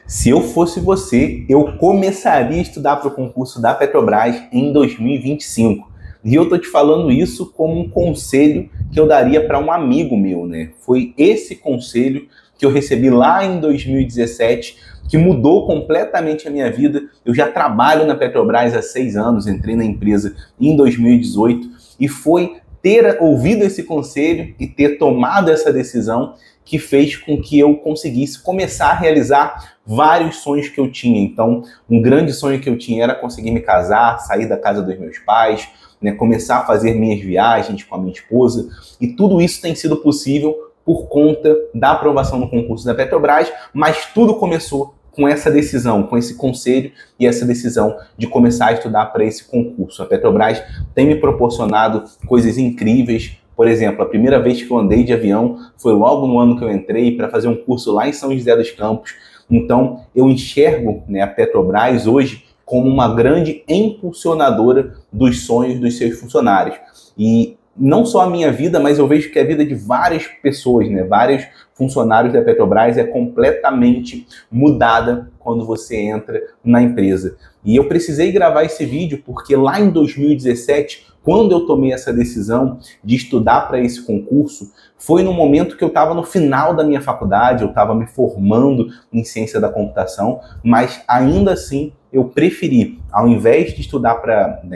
Se eu fosse você, eu começaria a estudar para o concurso da Petrobras em 2025. E eu tô te falando isso como um conselho que eu daria para um amigo meu, né? Foi esse conselho que eu recebi lá em 2017, que mudou completamente a minha vida. Eu já trabalho na Petrobras há 6 anos, entrei na empresa em 2018, e foi ter ouvido esse conselho e ter tomado essa decisão que fez com que eu conseguisse começar a realizar vários sonhos que eu tinha. Então, um grande sonho que eu tinha era conseguir me casar, sair da casa dos meus pais, né, começar a fazer minhas viagens com a minha esposa, e tudo isso tem sido possível por conta da aprovação no concurso da Petrobras, mas tudo começou com essa decisão, com esse conselho e essa decisão de começar a estudar para esse concurso. A Petrobras tem me proporcionado coisas incríveis. Por exemplo, a primeira vez que eu andei de avião foi logo no ano que eu entrei para fazer um curso lá em São José dos Campos. Então, eu enxergo, né, a Petrobras hoje como uma grande impulsionadora dos sonhos dos seus funcionários. E não só a minha vida, mas eu vejo que a vida de várias pessoas, né, vários funcionários da Petrobras é completamente mudada quando você entra na empresa. E eu precisei gravar esse vídeo porque lá em 2017, quando eu tomei essa decisão de estudar para esse concurso, foi no momento que eu estava no final da minha faculdade, eu estava me formando em ciência da computação, mas ainda assim eu preferi, ao invés de estudar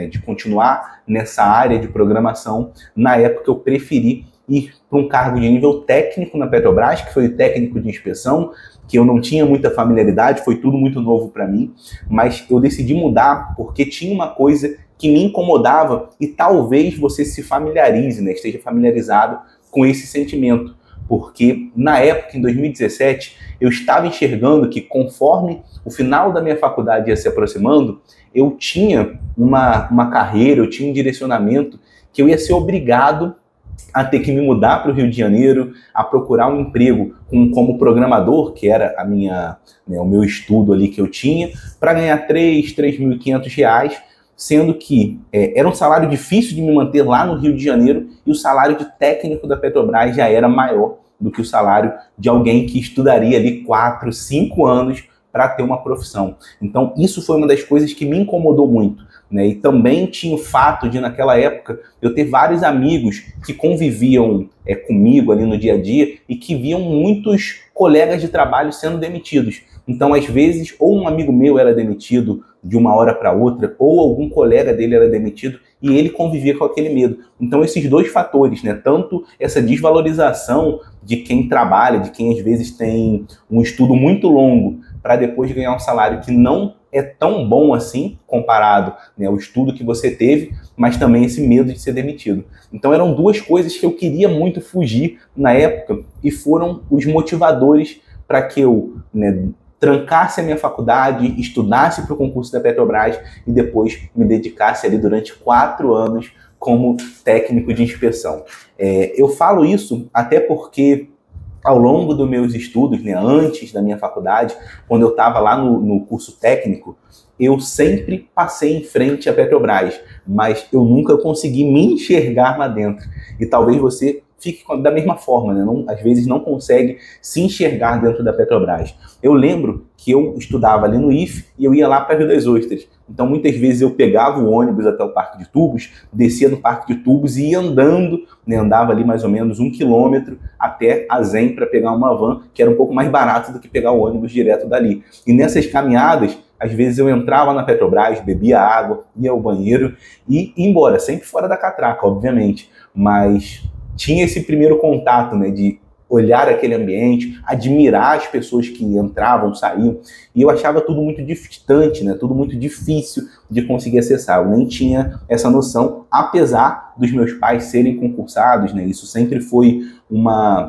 de continuar nessa área de programação, na época eu preferi ir para um cargo de nível técnico na Petrobras, que foi o técnico de inspeção, que eu não tinha muita familiaridade, foi tudo muito novo para mim, mas eu decidi mudar porque tinha uma coisa que me incomodava e talvez você se familiarize, né, esteja familiarizado com esse sentimento, porque na época, em 2017, eu estava enxergando que conforme o final da minha faculdade ia se aproximando, eu tinha uma carreira, eu tinha um direcionamento que eu ia ser obrigado a ter que me mudar para o Rio de Janeiro, a procurar um emprego como programador, que era o meu estudo ali que eu tinha, para ganhar R$3.500, sendo que era um salário difícil de me manter lá no Rio de Janeiro e o salário de técnico da Petrobras já era maior do que o salário de alguém que estudaria ali 4, 5 anos para ter uma profissão. Então, isso foi uma das coisas que me incomodou muito, né? E também tinha o fato de, naquela época, eu ter vários amigos que conviviam comigo ali no dia a dia e que viam muitos colegas de trabalho sendo demitidos. Então, às vezes, ou um amigo meu era demitido de uma hora para outra, ou algum colega dele era demitido e ele convivia com aquele medo. Então, esses dois fatores, né? Tanto essa desvalorização de quem trabalha, de quem às vezes tem um estudo muito longo para depois ganhar um salário que não é tão bom assim, comparado, né, ao estudo que você teve, mas também esse medo de ser demitido. Então eram duas coisas que eu queria muito fugir na época e foram os motivadores para que eu, né, trancasse a minha faculdade, estudasse para o concurso da Petrobras e depois me dedicasse ali durante 4 anos como técnico de inspeção. Eu falo isso até porque ao longo dos meus estudos, né, antes da minha faculdade, quando eu estava lá no curso técnico, eu sempre passei em frente à Petrobras, mas eu nunca consegui me enxergar lá dentro. E talvez você fique da mesma forma, né? Às vezes não consegue se enxergar dentro da Petrobras. Eu lembro que eu estudava ali no IF e eu ia lá para Rio das Ostras. Então, muitas vezes eu pegava o ônibus até o Parque de Tubos, descia no Parque de Tubos e ia andando, né? Andava ali mais ou menos 1 quilômetro até a Zen para pegar uma van, que era um pouco mais barato do que pegar o ônibus direto dali. E nessas caminhadas, às vezes eu entrava na Petrobras, bebia água, ia ao banheiro e ia embora, sempre fora da catraca, obviamente, mas tinha esse primeiro contato, né, de olhar aquele ambiente, admirar as pessoas que entravam, saíam, e eu achava tudo muito distante, né, tudo muito difícil de conseguir acessar. Eu nem tinha essa noção, apesar dos meus pais serem concursados, né, isso sempre foi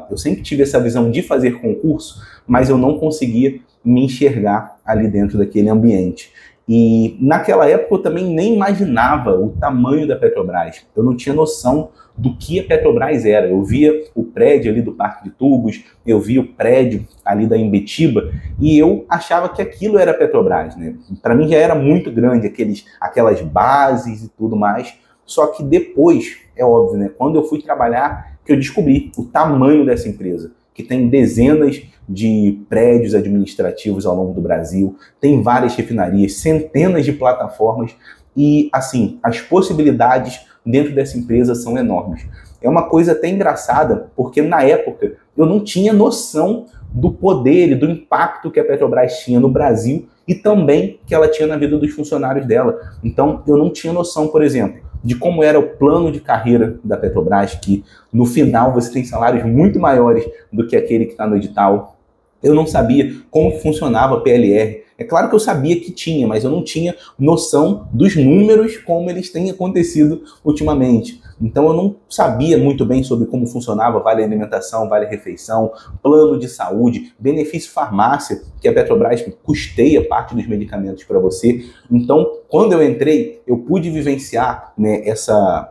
eu sempre tive essa visão de fazer concurso, mas eu não conseguia me enxergar ali dentro daquele ambiente. E naquela época eu também nem imaginava o tamanho da Petrobras. Eu não tinha noção do que a Petrobras era. Eu via o prédio ali do Parque de Tubos, eu via o prédio ali da Imbitiba e eu achava que aquilo era a Petrobras, né? Para mim já era muito grande, aquelas bases e tudo mais. Só que depois, é óbvio, né? Quando eu fui trabalhar, que eu descobri o tamanho dessa empresa, que tem dezenas de prédios administrativos ao longo do Brasil, tem várias refinarias, centenas de plataformas e, assim, as possibilidades dentro dessa empresa são enormes. É uma coisa até engraçada, porque na época eu não tinha noção do poder e do impacto que a Petrobras tinha no Brasil e também que ela tinha na vida dos funcionários dela. Então, eu não tinha noção, por exemplo, de como era o plano de carreira da Petrobras, que no final você tem salários muito maiores do que aquele que está no edital. Eu não sabia como funcionava a PLR. É claro que eu sabia que tinha, mas eu não tinha noção dos números como eles têm acontecido ultimamente. Então eu não sabia muito bem sobre como funcionava Vale Alimentação, Vale Refeição, plano de saúde, benefício farmácia, que a Petrobras custeia parte dos medicamentos para você. Então, quando eu entrei, eu pude vivenciar, né,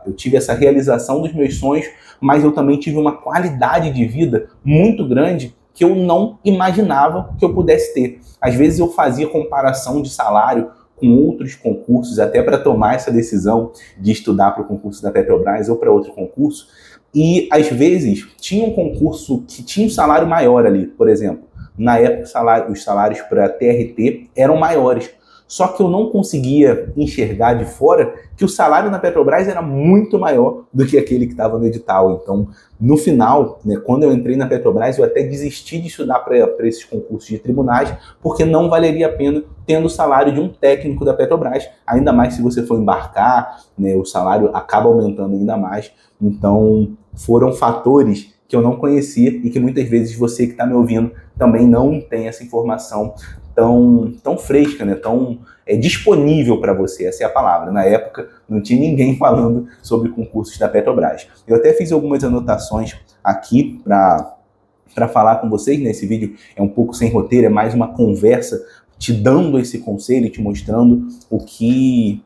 eu tive essa realização dos meus sonhos, mas eu também tive uma qualidade de vida muito grande que eu não imaginava que eu pudesse ter. Às vezes eu fazia comparação de salário com outros concursos, até para tomar essa decisão de estudar para o concurso da Petrobras ou para outro concurso, e às vezes tinha um concurso que tinha um salário maior ali, por exemplo. Na época os salários para TRT eram maiores, só que eu não conseguia enxergar de fora que o salário na Petrobras era muito maior do que aquele que estava no edital. Então, no final, né, quando eu entrei na Petrobras, eu até desisti de estudar para esses concursos de tribunais, porque não valeria a pena tendo o salário de um técnico da Petrobras, ainda mais se você for embarcar, né, o salário acaba aumentando ainda mais. Então, foram fatores que eu não conhecia e que muitas vezes você que está me ouvindo também não tem essa informação tão fresca, né? Tão disponível para você, essa é a palavra. Na época, não tinha ninguém falando sobre concursos da Petrobras. Eu até fiz algumas anotações aqui para falar com vocês, né? Esse vídeo é um pouco sem roteiro, é mais uma conversa, te dando esse conselho, te mostrando o que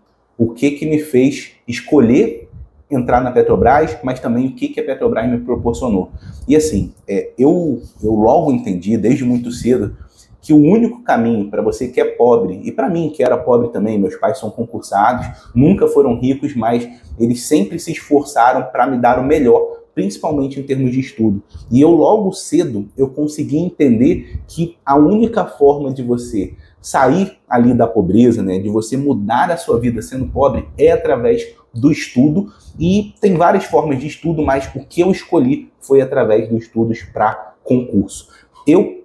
me fez escolher entrar na Petrobras, mas também o que a Petrobras me proporcionou. E assim, eu logo entendi, desde muito cedo, que o único caminho para você que é pobre, e para mim que era pobre também, meus pais são concursados, nunca foram ricos, mas eles sempre se esforçaram para me dar o melhor, principalmente em termos de estudo. E eu logo cedo, eu consegui entender que a única forma de você sair ali da pobreza, né, de você mudar a sua vida sendo pobre, é através do estudo, e tem várias formas de estudo, mas o que eu escolhi foi através dos estudos para concurso. Eu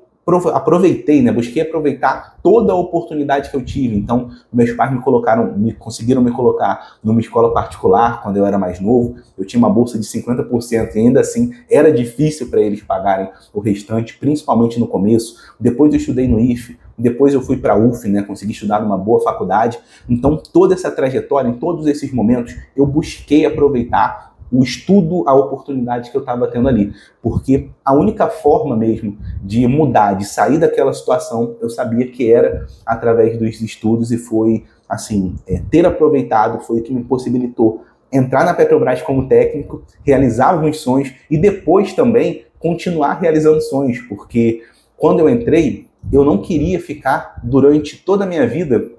aproveitei, né, busquei aproveitar toda a oportunidade que eu tive. Então, meus pais conseguiram me colocar numa escola particular quando eu era mais novo. Eu tinha uma bolsa de 50% e ainda assim era difícil para eles pagarem o restante, principalmente no começo. Depois eu estudei no IFE, depois eu fui para a UF, né, consegui estudar numa boa faculdade. Então, toda essa trajetória, em todos esses momentos, eu busquei aproveitar o estudo, a oportunidade que eu estava tendo ali. Porque a única forma mesmo de mudar, de sair daquela situação, eu sabia que era através dos estudos, e foi, assim, ter aproveitado foi o que me possibilitou entrar na Petrobras como técnico, realizar alguns sonhos e depois também continuar realizando sonhos, porque quando eu entrei, eu não queria ficar durante toda a minha vida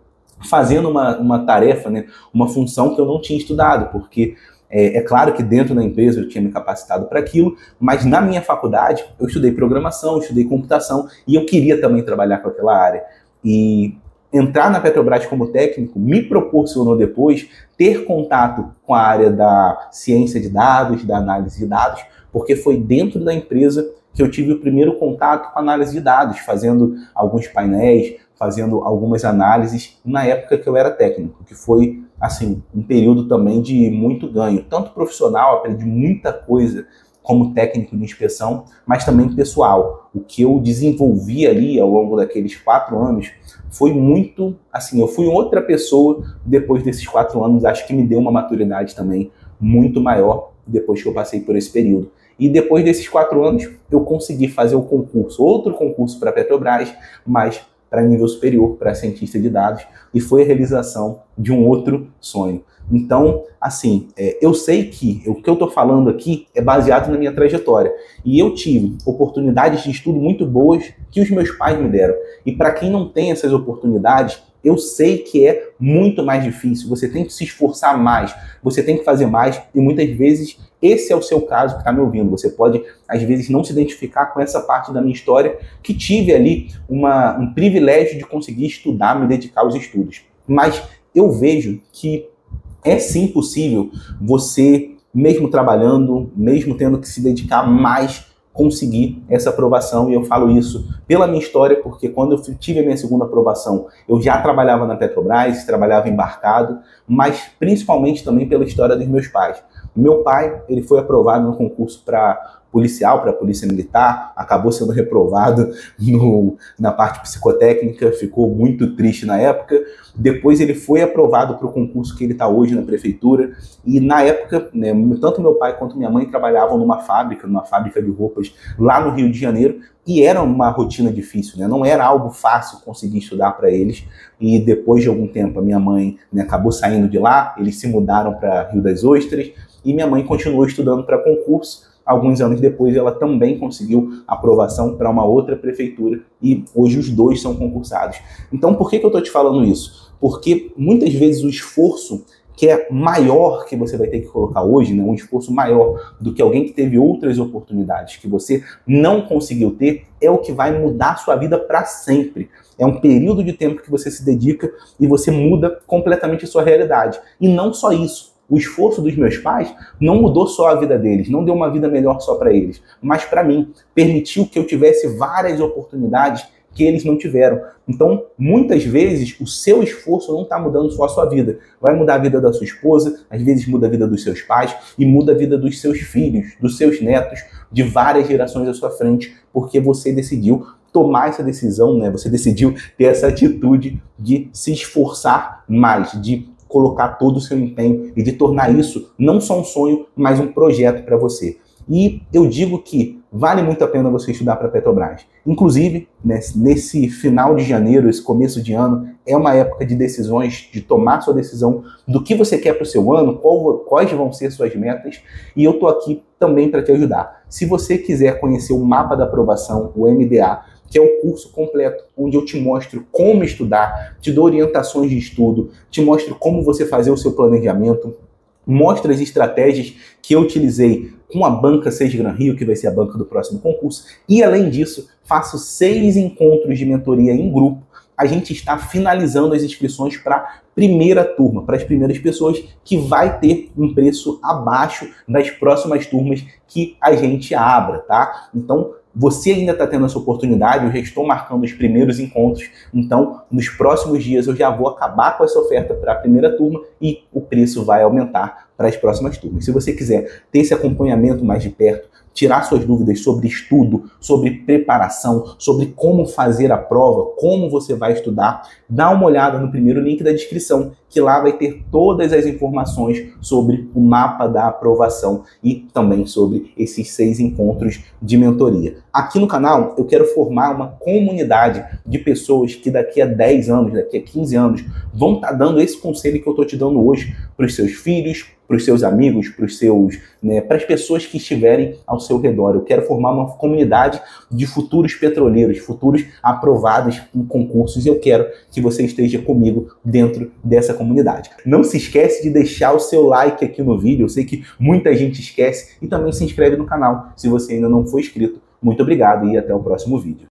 fazendo uma tarefa, né, uma função que eu não tinha estudado, porque é claro que dentro da empresa eu tinha me capacitado para aquilo, mas na minha faculdade eu estudei programação, eu estudei computação e eu queria também trabalhar com aquela área. E entrar na Petrobras como técnico me proporcionou depois ter contato com a área da ciência de dados, da análise de dados, porque foi dentro da empresa que eu tive o primeiro contato com a análise de dados, fazendo alguns painéis, fazendo algumas análises na época que eu era técnico, que foi, assim, um período também de muito ganho, tanto profissional, aprendi muita coisa como técnico de inspeção, mas também pessoal. O que eu desenvolvi ali ao longo daqueles 4 anos foi muito, assim, eu fui outra pessoa depois desses 4 anos, acho que me deu uma maturidade também muito maior depois que eu passei por esse período. E depois desses 4 anos, eu consegui fazer o concurso, outro concurso para a Petrobras, mas para nível superior, para cientista de dados, e foi a realização de um outro sonho. Então, assim, eu sei que o que eu estou falando aqui é baseado na minha trajetória. E eu tive oportunidades de estudo muito boas que os meus pais me deram. E para quem não tem essas oportunidades, eu sei que é muito mais difícil. Você tem que se esforçar mais, você tem que fazer mais e muitas vezes esse é o seu caso que está me ouvindo. Você pode, às vezes, não se identificar com essa parte da minha história, que tive ali um privilégio de conseguir estudar, me dedicar aos estudos. Mas eu vejo que é sim possível você, mesmo trabalhando, mesmo tendo que se dedicar mais, conseguir essa aprovação. E eu falo isso pela minha história, porque quando eu tive a minha segunda aprovação, eu já trabalhava na Petrobras, trabalhava embarcado, mas principalmente também pela história dos meus pais. Meu pai, ele foi aprovado no concurso para policial, para a polícia militar, acabou sendo reprovado na parte psicotécnica, ficou muito triste na época. Depois ele foi aprovado para o concurso que ele está hoje na prefeitura, e na época, né, tanto meu pai quanto minha mãe trabalhavam numa fábrica de roupas lá no Rio de Janeiro, e era uma rotina difícil, né? Não era algo fácil conseguir estudar para eles. E depois de algum tempo a minha mãe, né, acabou saindo de lá, eles se mudaram para Rio das Ostras, e minha mãe continuou estudando para concurso. Alguns anos depois, ela também conseguiu aprovação para uma outra prefeitura e hoje os dois são concursados. Então, por que eu estou te falando isso? Porque muitas vezes o esforço que é maior que você vai ter que colocar hoje, né, um esforço maior do que alguém que teve outras oportunidades que você não conseguiu ter, é o que vai mudar a sua vida para sempre. É um período de tempo que você se dedica e você muda completamente a sua realidade. E não só isso. O esforço dos meus pais não mudou só a vida deles, não deu uma vida melhor só para eles, mas para mim, permitiu que eu tivesse várias oportunidades que eles não tiveram. Então, muitas vezes, o seu esforço não está mudando só a sua vida. Vai mudar a vida da sua esposa, às vezes muda a vida dos seus pais e muda a vida dos seus filhos, dos seus netos, de várias gerações à sua frente, porque você decidiu tomar essa decisão, né? Você decidiu ter essa atitude de se esforçar mais, de colocar todo o seu empenho e de tornar isso não só um sonho, mas um projeto para você. E eu digo que vale muito a pena você estudar para a Petrobras. Inclusive, nesse final de janeiro, esse começo de ano, é uma época de decisões, de tomar sua decisão do que você quer para o seu ano, quais vão ser suas metas, e eu estou aqui também para te ajudar. Se você quiser conhecer o mapa da aprovação, o MDA, que é o curso completo, onde eu te mostro como estudar, te dou orientações de estudo, te mostro como você fazer o seu planejamento, mostro as estratégias que eu utilizei com a banca Sage Gran Rio, que vai ser a banca do próximo concurso, e além disso, faço 6 encontros de mentoria em grupo. A gente está finalizando as inscrições para a primeira turma, para as primeiras pessoas, que vai ter um preço abaixo das próximas turmas que a gente abra, tá? Então, você ainda está tendo essa oportunidade, eu já estou marcando os primeiros encontros, então nos próximos dias eu já vou acabar com essa oferta para a primeira turma e o preço vai aumentar para as próximas turmas. Se você quiser ter esse acompanhamento mais de perto, tirar suas dúvidas sobre estudo, sobre preparação, sobre como fazer a prova, como você vai estudar, dá uma olhada no primeiro link da descrição, que lá vai ter todas as informações sobre o mapa da aprovação e também sobre esses 6 encontros de mentoria. Aqui no canal eu quero formar uma comunidade de pessoas que daqui a 10 anos, daqui a 15 anos, vão estar dando esse conselho que eu estou te dando hoje para os seus filhos, para os seus amigos, para as pessoas que estiverem ao seu redor. Eu quero formar uma comunidade de futuros petroleiros, futuros aprovados em concursos, e eu quero que você esteja comigo dentro dessa comunidade. Não se esquece de deixar o seu like aqui no vídeo, eu sei que muita gente esquece, e também se inscreve no canal se você ainda não for inscrito. Muito obrigado e até o próximo vídeo.